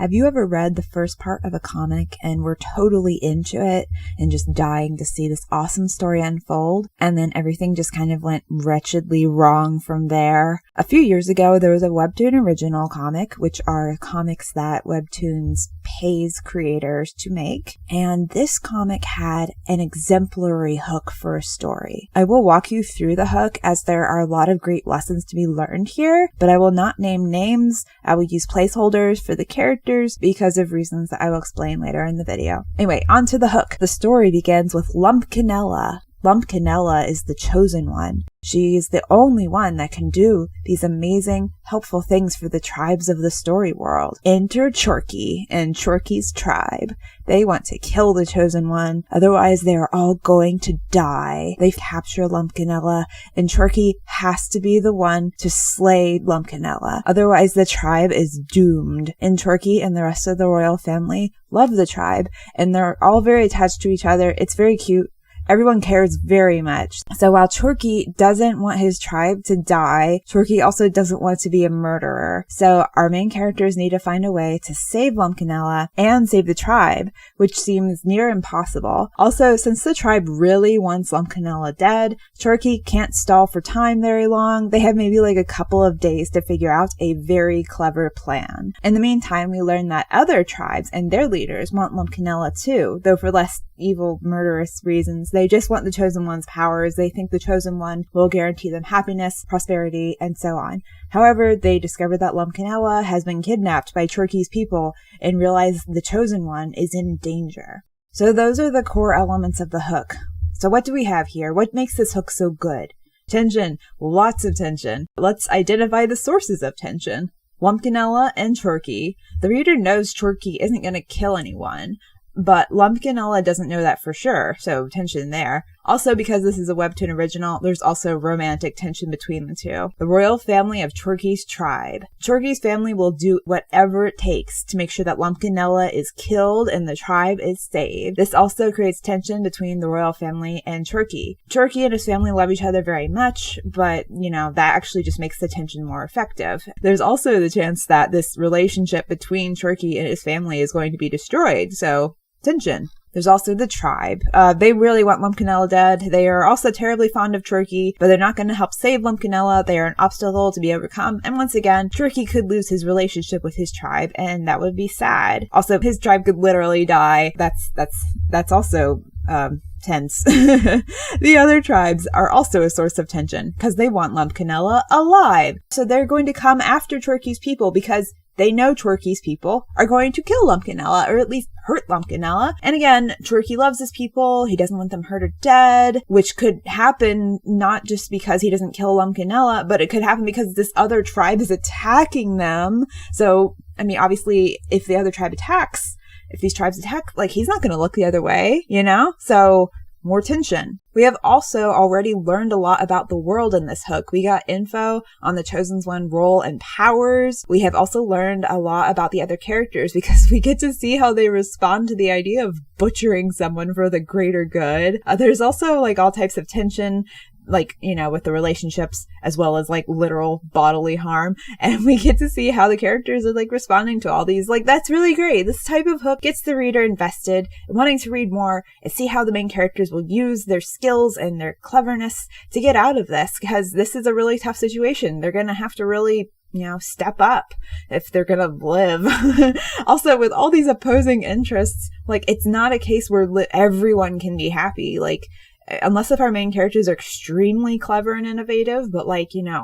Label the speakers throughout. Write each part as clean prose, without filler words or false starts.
Speaker 1: Have you ever read the first part of a comic and were totally into it and just dying to see this awesome story unfold, and then everything just kind of went wretchedly wrong from there? A few years ago, there was a webtoon original comic, which are comics that webtoons pays creators to make, and this comic had an exemplary hook for a story. I will walk you through the hook as there are a lot of great lessons to be learned here, but I will not name names. I will use placeholders for the characters because of reasons that I will explain later in the video. Anyway, on to the hook. The story begins with Lumpkinella. Lumpkinella is the chosen one. She is the only one that can do these amazing, helpful things for the tribes of the story world. Enter Chorky and Chorky's tribe. They want to kill the chosen one, otherwise they are all going to die. They capture Lumpkinella, and Chorky has to be the one to slay Lumpkinella, otherwise the tribe is doomed. And Chorky and the rest of the royal family love the tribe, and they're all very attached to each other. It's very cute. Everyone cares very much. So while Chorky doesn't want his tribe to die, Chorky also doesn't want to be a murderer. So our main characters need to find a way to save Lumpkinella and save the tribe, which seems near impossible. Also, since the tribe really wants Lumpkinella dead, Chorky can't stall for time very long. They have maybe like a couple of days to figure out a very clever plan. In the meantime, we learn that other tribes and their leaders want Lumpkinella too, though for less evil, murderous reasons. They just want the Chosen One's powers. They think the Chosen One will guarantee them happiness, prosperity, and so on. However, they discover that Lumpkinella has been kidnapped by Chorky's people and realize the Chosen One is in danger. So those are the core elements of the hook. So what do we have here? What makes this hook so good? Tension. Lots of tension. Let's identify the sources of tension. Lumpkinella and Chorky. The reader knows Chorky isn't going to kill anyone, but Lumpkinella doesn't know that for sure, so tension there. Also, because this is a webtoon original, there's also romantic tension between the two. The royal family of Chorky's tribe. Chorky's family will do whatever it takes to make sure that Lumpkinella is killed and the tribe is saved. This also creates tension between the royal family and Chorky. Chorky and his family love each other very much, but, that actually just makes the tension more effective. There's also the chance that this relationship between Chorky and his family is going to be destroyed, so tension. There's also the tribe. They really want Lumpkinella dead. They are also terribly fond of Chorky, but they're not going to help save Lumpkinella. They are an obstacle to be overcome. And once again, Chorky could lose his relationship with his tribe, and that would be sad. Also, his tribe could literally die. That's also tense. The other tribes are also a source of tension because they want Lumpkinella alive. So they're going to come after Chorky's people because they know Chorky's people are going to kill Lumpkinella, or at least hurt Lumpkinella. And again, Chorky loves his people. He doesn't want them hurt or dead, which could happen not just because he doesn't kill Lumpkinella, but it could happen because this other tribe is attacking them. So, obviously, if the other tribe attacks, if these tribes attack, he's not going to look the other way, So, more tension. We have also already learned a lot about the world in this hook. We got info on the Chosen One's role and powers. We have also learned a lot about the other characters because we get to see how they respond to the idea of butchering someone for the greater good. There's also all types of tension, with the relationships as well as literal bodily harm. And we get to see how the characters are responding to all these. That's really great. This type of hook gets the reader invested, wanting to read more and see how the main characters will use their skills and their cleverness to get out of this, because this is a really tough situation. They're going to have to really step up if they're gonna live. Also, with all these opposing interests, it's not a case where everyone can be happy. Unless if our main characters are extremely clever and innovative, but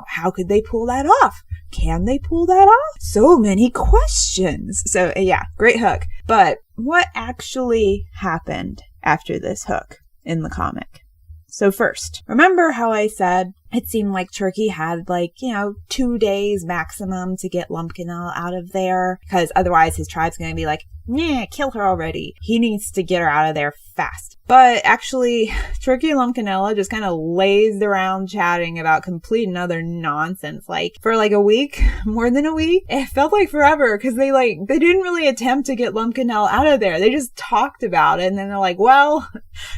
Speaker 1: how could they pull that off? Can they pull that off? So many questions. So yeah, great hook. But what actually happened after this hook in the comic? So first, remember how I said it seemed like Chorky had 2 days maximum to get Lumpkinella out of there, because otherwise his tribe's going to be kill her already. He needs to get her out of there fast. But actually, Chorky and Lumpkinella just kind of lazed around chatting about complete and other nonsense, for a week, more than a week. It felt like forever because they didn't really attempt to get Lumpkinella out of there. They just talked about it, and then they're well,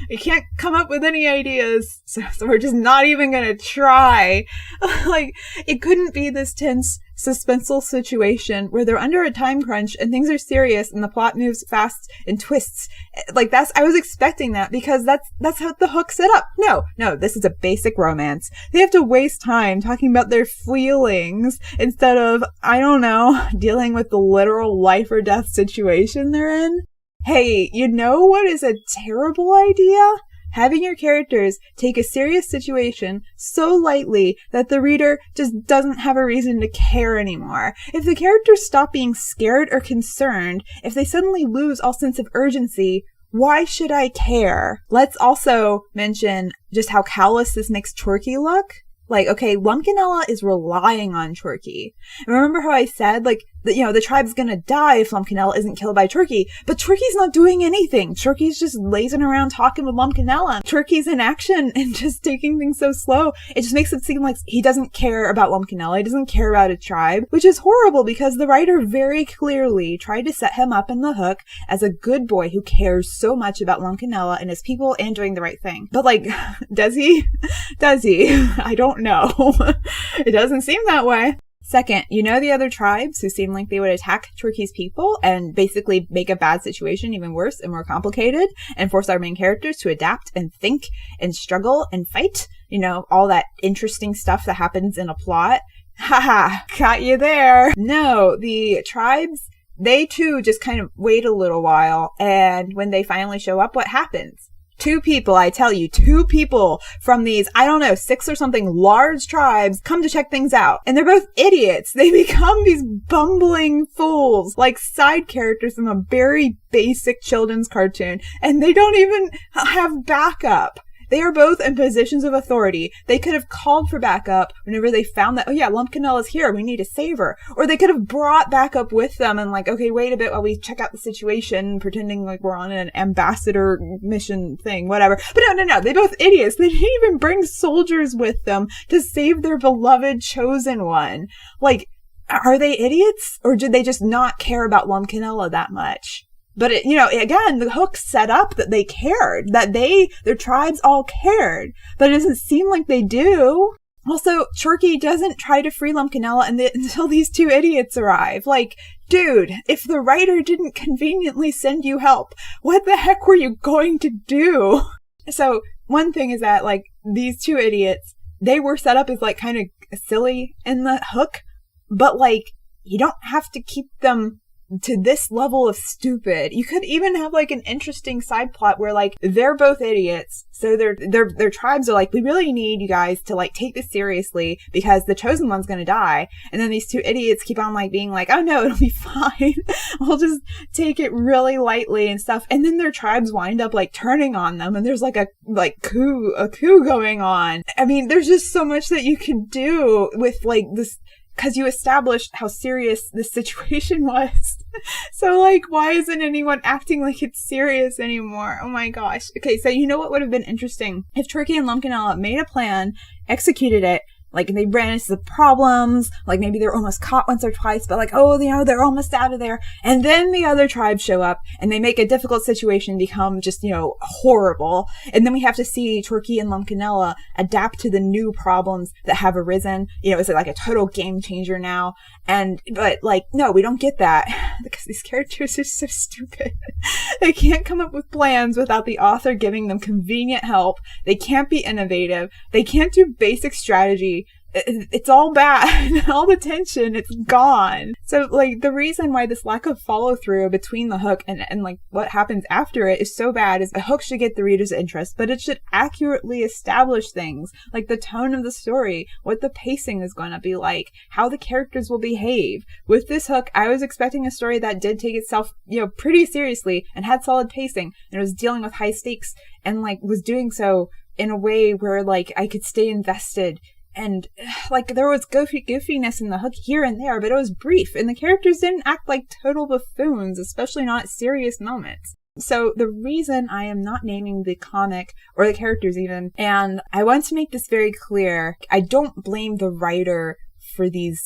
Speaker 1: we can't come up with any ideas, so we're just not even going to try. Like, it couldn't be this tense, suspenseful situation where they're under a time crunch and things are serious and the plot moves fast and twists. Like, I was expecting that because that's how the hook set up. No, this is a basic romance. They have to waste time talking about their feelings instead of, I don't know, dealing with the literal life or death situation they're in. Hey, you know what is a terrible idea? Having your characters take a serious situation so lightly that the reader just doesn't have a reason to care anymore. If the characters stop being scared or concerned, if they suddenly lose all sense of urgency, why should I care? Let's also mention just how callous this makes Chorky look. Like, okay, Lumpkinella is relying on Chorky. And remember how I said, like, the tribe's gonna die if Lumpkinella isn't killed by Chorky. But Chorky's not doing anything. Chorky's just lazing around talking with Lumpkinella. Chorky's in action and just taking things so slow. It just makes it seem like he doesn't care about Lumpkinella. He doesn't care about his tribe, which is horrible because the writer very clearly tried to set him up in the hook as a good boy who cares so much about Lumpkinella and his people and doing the right thing. But, like, does he? Does he? I don't know. It doesn't seem that way. Second, the other tribes who seem like they would attack Chorky's people and basically make a bad situation even worse and more complicated and force our main characters to adapt and think and struggle and fight, all that interesting stuff that happens in a plot. Haha, got you there. No, the tribes, they too just kind of wait a little while, and when they finally show up, what happens? Two people from these, 6 or something large tribes come to check things out. And they're both idiots. They become these bumbling fools, like side characters from a very basic children's cartoon. And they don't even have backup. They are both in positions of authority. They could have called for backup whenever they found that, oh yeah, Lumpkinella's here, we need to save her. Or they could have brought backup with them and like, okay, wait a bit while we check out the situation, pretending like we're on an ambassador mission thing, whatever. But no, they're both idiots. They didn't even bring soldiers with them to save their beloved chosen one. Like, are they idiots? Or did they just not care about Lumpkinella that much? But, again, the hook set up that they cared, that their tribes all cared, but it doesn't seem like they do. Also, Chorky doesn't try to free Lumpkinella until these two idiots arrive. Like, dude, if the writer didn't conveniently send you help, what the heck were you going to do? So, one thing is that, like, these two idiots, they were set up as, like, kind of silly in the hook, but, like, you don't have to keep them to this level of stupid. You could even have like an interesting side plot where like they're both idiots, so their tribes are like, we really need you guys to like take this seriously because the chosen one's gonna die. And then these two idiots keep on like being like, oh no, it'll be fine. We'll just take it really lightly and stuff. And then their tribes wind up like turning on them, and there's like a coup going on. I mean, there's just so much that you can do with like this, because you established how serious this situation was. So, like, why isn't anyone acting like it's serious anymore? Oh my gosh. Okay, so you know what would have been interesting? If Chorky and Lumpkinella made a plan, executed it, like, they ran into the problems, like, maybe they're almost caught once or twice, but like, oh, they're almost out of there. And then the other tribes show up, and they make a difficult situation become just, horrible. And then we have to see Chorky and Lumpkinella adapt to the new problems that have arisen. Is it like a total game changer now? But like, no, we don't get that because these characters are so stupid. They can't come up with plans without the author giving them convenient help. They can't be innovative. They can't do basic strategy. It's all bad. All the tension, it's gone. So, like, the reason why this lack of follow-through between the hook and like, what happens after it is so bad is a hook should get the reader's interest, but it should accurately establish things, like the tone of the story, what the pacing is going to be like, how the characters will behave. With this hook, I was expecting a story that did take itself, pretty seriously and had solid pacing, and was dealing with high stakes, and, like, was doing so in a way where, like, I could stay invested. And, like, there was goofiness in the hook here and there, but it was brief, and the characters didn't act like total buffoons, especially not at serious moments. So the reason I am not naming the comic, or the characters even, and I want to make this very clear, I don't blame the writer for these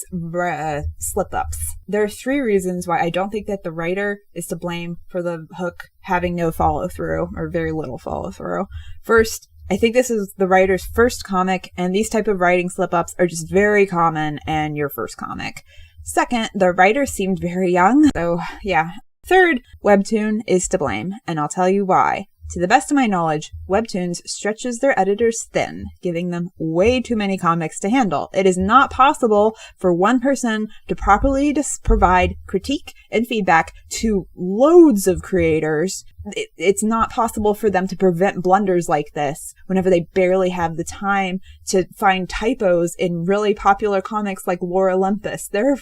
Speaker 1: slip-ups. There are 3 reasons why I don't think that the writer is to blame for the hook having no follow-through, or very little follow-through. First, I think this is the writer's first comic, and these type of writing slip-ups are just very common in your first comic. Second, the writer seemed very young, so yeah. Third, Webtoon is to blame, and I'll tell you why. To the best of my knowledge, Webtoons stretches their editors thin, giving them way too many comics to handle. It is not possible for one person to properly provide critique and feedback to loads of creators. It's not possible for them to prevent blunders like this whenever they barely have the time to find typos in really popular comics like Lore Olympus. There are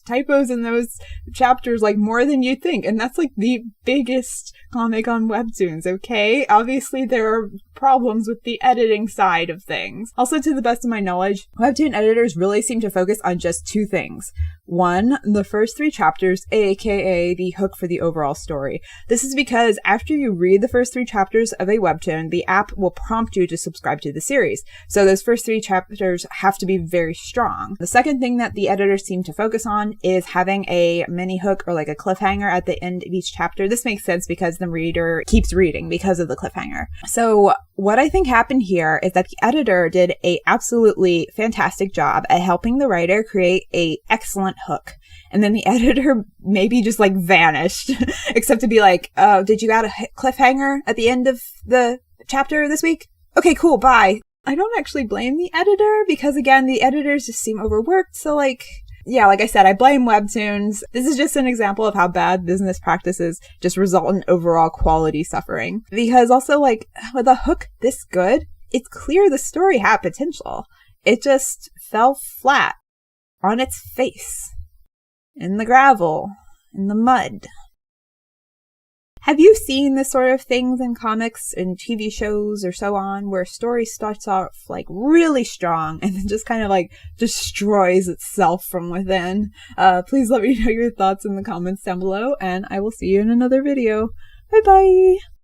Speaker 1: typos in those chapters like more than you think, and that's like the biggest comic on Webtoons, okay? Obviously there are problems with the editing side of things. Also, to the best of my knowledge, Webtoon editors really seem to focus on just two things. One, the first 3 chapters, aka the hook for the overall story. This is because after you read the first 3 chapters of a webtoon, the app will prompt you to subscribe to the series. So those first 3 chapters have to be very strong. The second thing that the editors seem to focus on is having a mini hook or like a cliffhanger at the end of each chapter. This makes sense because the reader keeps reading because of the cliffhanger. So what I think happened here is that the editor did a absolutely fantastic job at helping the writer create a excellent hook. And then the editor maybe just like vanished, except to be like, oh, did you add a cliffhanger at the end of the chapter this week? Okay, cool, bye. I don't actually blame the editor because, again, the editors just seem overworked. So like, yeah, like I said, I blame Webtoons. This is just an example of how bad business practices just result in overall quality suffering. Because also, like, with a hook this good, it's clear the story had potential. It just fell flat on its face, in the gravel, in the mud. Have you seen this sort of things in comics and TV shows or so on, where a story starts off like really strong and then just kind of like destroys itself from within? Please let me know your thoughts in the comments down below, and I will see you in another video. Bye bye!